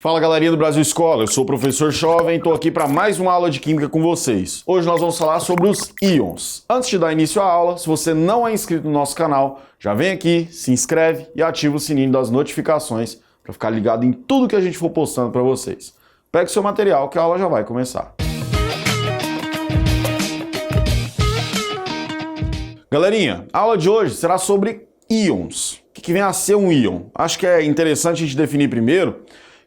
Fala galerinha do Brasil Escola, eu sou o professor Jovem, estou aqui para mais uma aula de Química com vocês. Hoje nós vamos falar sobre os íons. Antes de dar início à aula, se você não é inscrito no nosso canal, já vem aqui, se inscreve e ativa o sininho das notificações para ficar ligado em tudo que a gente for postando para vocês. Pegue seu material que a aula já vai começar. Galerinha, a aula de hoje será sobre íons. O que vem a ser um íon? Acho que é interessante a gente definir primeiro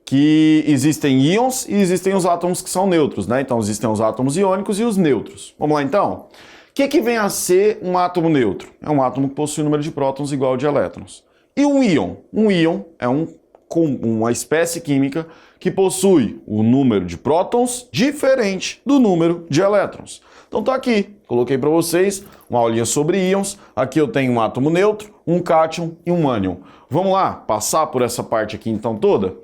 que existem íons e existem os átomos que são neutros, né? Então existem os átomos iônicos e os neutros. Vamos lá então? O que vem a ser um átomo neutro? É um átomo que possui número de prótons igual ao de elétrons. E um íon? Um íon é uma espécie química que possui o número de prótons diferente do número de elétrons. Então tá aqui, coloquei para vocês uma aulinha sobre íons. Aqui eu tenho um átomo neutro, um cátion e um ânion. Vamos lá, passar por essa parte aqui então toda?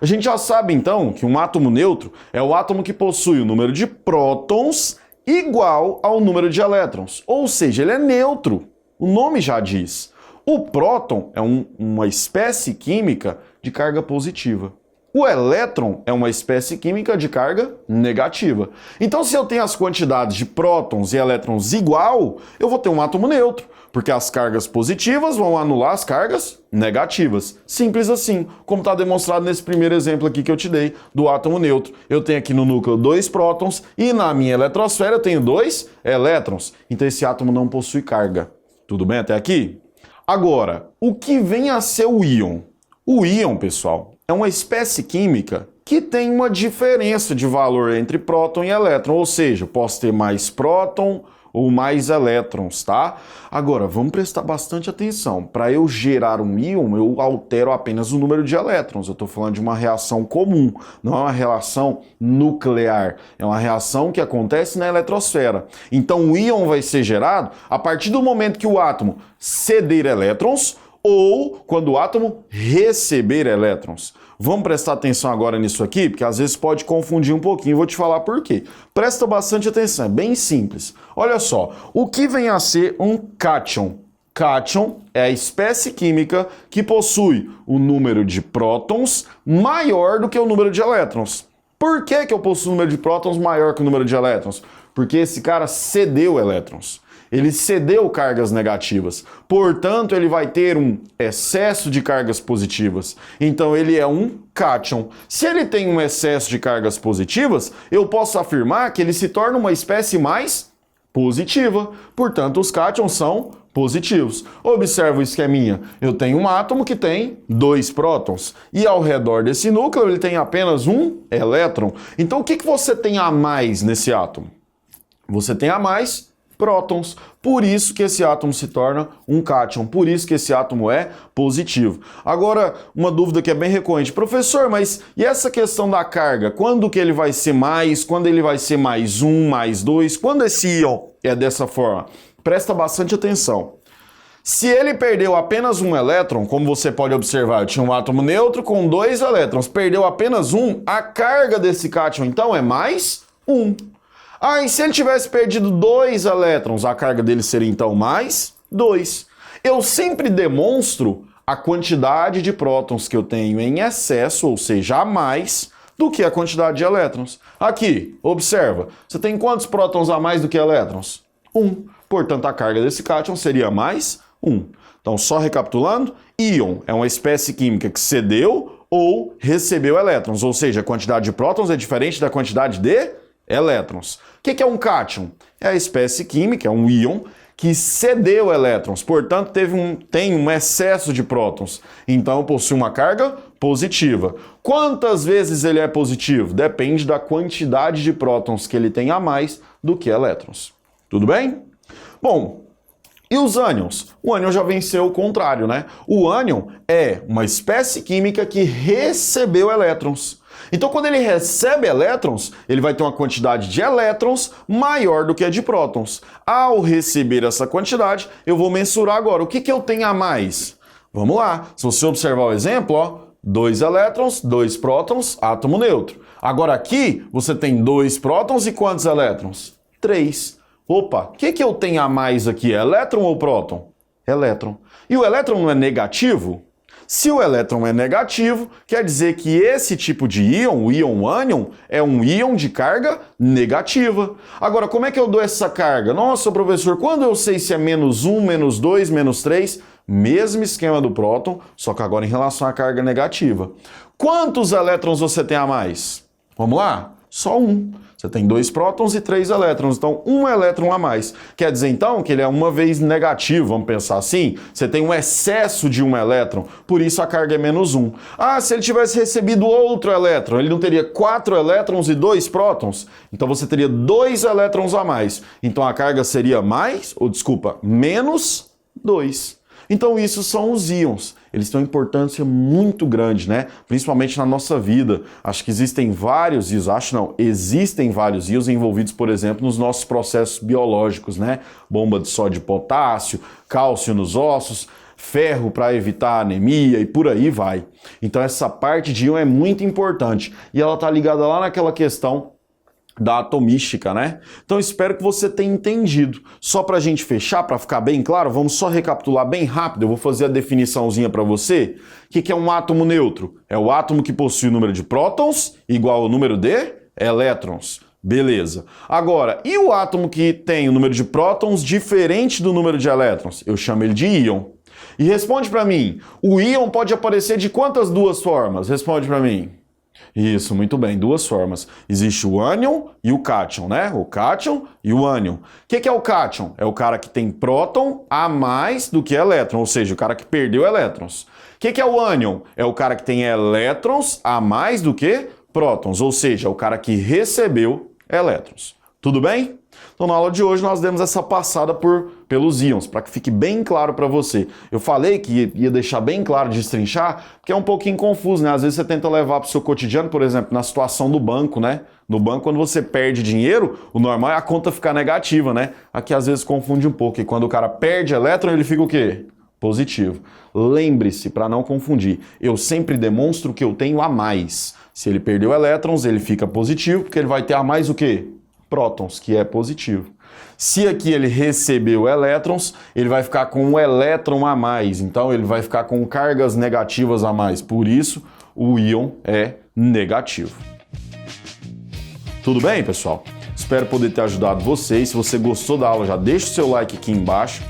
A gente já sabe então que um átomo neutro é o átomo que possui o número de prótons igual ao número de elétrons, ou seja, ele é neutro, o nome já diz. O próton é uma espécie química de carga positiva. O elétron é uma espécie química de carga negativa. Então, se eu tenho as quantidades de prótons e elétrons igual, eu vou ter um átomo neutro, porque as cargas positivas vão anular as cargas negativas. Simples assim, como está demonstrado nesse primeiro exemplo aqui que eu te dei do átomo neutro. Eu tenho aqui no núcleo 2 prótons e na minha eletrosfera eu tenho 2 elétrons. Então, esse átomo não possui carga. Tudo bem até aqui? Agora, o que vem a ser o íon? O íon, pessoal, é uma espécie química que tem uma diferença de valor entre próton e elétron, ou seja, posso ter mais próton ou mais elétrons, tá? Agora, vamos prestar bastante atenção. Para eu gerar um íon, eu altero apenas o número de elétrons. Eu estou falando de uma reação comum, não é uma reação nuclear. É uma reação que acontece na eletrosfera. Então, o íon vai ser gerado a partir do momento que o átomo ceder elétrons ou quando o átomo receber elétrons. Vamos prestar atenção agora nisso aqui, porque às vezes pode confundir um pouquinho, vou te falar por quê. Presta bastante atenção, é bem simples. Olha só, o que vem a ser um cátion? Cátion é a espécie química que possui o número de prótons maior do que o número de elétrons. Por que eu possuo o número de prótons maior que o número de elétrons? Porque esse cara cedeu elétrons. Ele cedeu cargas negativas, portanto ele vai ter um excesso de cargas positivas. Então ele é um cátion. Se ele tem um excesso de cargas positivas, eu posso afirmar que ele se torna uma espécie mais positiva. Portanto, os cátions são positivos. Observa o esqueminha. Eu tenho um átomo que tem 2 prótons e ao redor desse núcleo ele tem apenas um elétron. Então o que você tem a mais nesse átomo? Você tem a mais prótons, por isso que esse átomo se torna um cátion, por isso que esse átomo é positivo. Agora, uma dúvida que é bem recorrente, professor, mas e essa questão da carga? Quando que ele vai ser mais? Quando ele vai ser mais 1, mais 2? Quando esse íon é dessa forma? Presta bastante atenção. Se ele perdeu apenas um elétron, como você pode observar, eu tinha um átomo neutro com 2 elétrons, perdeu apenas um, a carga desse cátion então é mais 1. E se ele tivesse perdido 2 elétrons, a carga dele seria então mais 2. Eu sempre demonstro a quantidade de prótons que eu tenho em excesso, ou seja, a mais, do que a quantidade de elétrons. Aqui, observa, você tem quantos prótons a mais do que elétrons? 1. Portanto, a carga desse cátion seria mais 1. Então, só recapitulando, íon é uma espécie química que cedeu ou recebeu elétrons, ou seja, a quantidade de prótons é diferente da quantidade de elétrons. O que é um cátion? É a espécie química, é um íon, que cedeu elétrons, portanto tem um excesso de prótons, então possui uma carga positiva. Quantas vezes ele é positivo? Depende da quantidade de prótons que ele tem a mais do que elétrons. Tudo bem? Bom, e os ânions? O ânion já venceu o contrário, né? O ânion é uma espécie química que recebeu elétrons. Então, quando ele recebe elétrons, ele vai ter uma quantidade de elétrons maior do que a de prótons. Ao receber essa quantidade, eu vou mensurar agora. O que eu tenho a mais? Vamos lá. Se você observar o exemplo, 2 elétrons, 2 prótons, átomo neutro. Agora aqui, você tem 2 prótons e quantos elétrons? 3. Opa, o que eu tenho a mais aqui? Elétron ou próton? Elétron. E o elétron não é negativo? Se o elétron é negativo, quer dizer que esse tipo de íon, o íon ânion, é um íon de carga negativa. Agora, como é que eu dou essa carga? Nossa, professor, quando eu sei se é -1, -2, -3? Mesmo esquema do próton, só que agora em relação à carga negativa. Quantos elétrons você tem a mais? Vamos lá? Só um. Você tem 2 prótons e 3 elétrons, então 1 elétron a mais. Quer dizer então que ele é uma vez negativo, vamos pensar assim? Você tem um excesso de 1 elétron, por isso a carga é -1. Ah, se ele tivesse recebido outro elétron, ele não teria 4 elétrons e 2 prótons? Então você teria 2 elétrons a mais. Então a carga seria -2. Então isso são os íons. Eles têm uma importância muito grande, né? Principalmente na nossa vida. Acho que existem vários íons, existem vários íons envolvidos, por exemplo, nos nossos processos biológicos, né? Bomba de sódio e potássio, cálcio nos ossos, ferro para evitar anemia e por aí vai. Então essa parte de íon é muito importante e ela está ligada lá naquela questão da atomística, né? Então espero que você tenha entendido. Só para a gente fechar, para ficar bem claro, vamos só recapitular bem rápido. Eu vou fazer a definiçãozinha para você. O que é um átomo neutro? É o átomo que possui o número de prótons igual ao número de elétrons. Beleza. Agora, e o átomo que tem o número de prótons diferente do número de elétrons? Eu chamo ele de íon. E responde para mim, o íon pode aparecer de quantas duas formas? Responde para mim. Isso, muito bem, 2 formas. Existe o ânion e o cátion, né? O cátion e o ânion. O que é o cátion? É o cara que tem próton a mais do que elétron, ou seja, o cara que perdeu elétrons. O que é o ânion? É o cara que tem elétrons a mais do que prótons, ou seja, o cara que recebeu elétrons. Tudo bem? Então na aula de hoje nós demos essa passada pelos íons, para que fique bem claro para você. Eu falei que ia deixar bem claro de destrinchar, porque é um pouquinho confuso, né? Às vezes você tenta levar para o seu cotidiano, por exemplo, na situação do banco, né? No banco, quando você perde dinheiro, o normal é a conta ficar negativa, né? Aqui às vezes confunde um pouco, e quando o cara perde elétron, ele fica o quê? Positivo. Lembre-se, para não confundir, eu sempre demonstro que eu tenho a mais. Se ele perdeu elétrons, ele fica positivo, porque ele vai ter a mais o quê? Prótons, que é positivo. Se aqui ele recebeu elétrons, ele vai ficar com um elétron a mais, então ele vai ficar com cargas negativas a mais, por isso o íon é negativo. Tudo bem, pessoal? Espero poder ter ajudado vocês. Se você gostou da aula, já deixa o seu like aqui embaixo.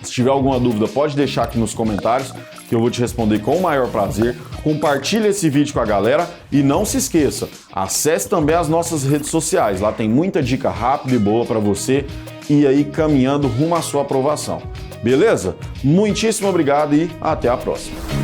Se tiver alguma dúvida, pode deixar aqui nos comentários, que eu vou te responder com o maior prazer. Compartilhe esse vídeo com a galera e não se esqueça, acesse também as nossas redes sociais. Lá tem muita dica rápida e boa para você ir aí caminhando rumo à sua aprovação. Beleza? Muitíssimo obrigado e até a próxima.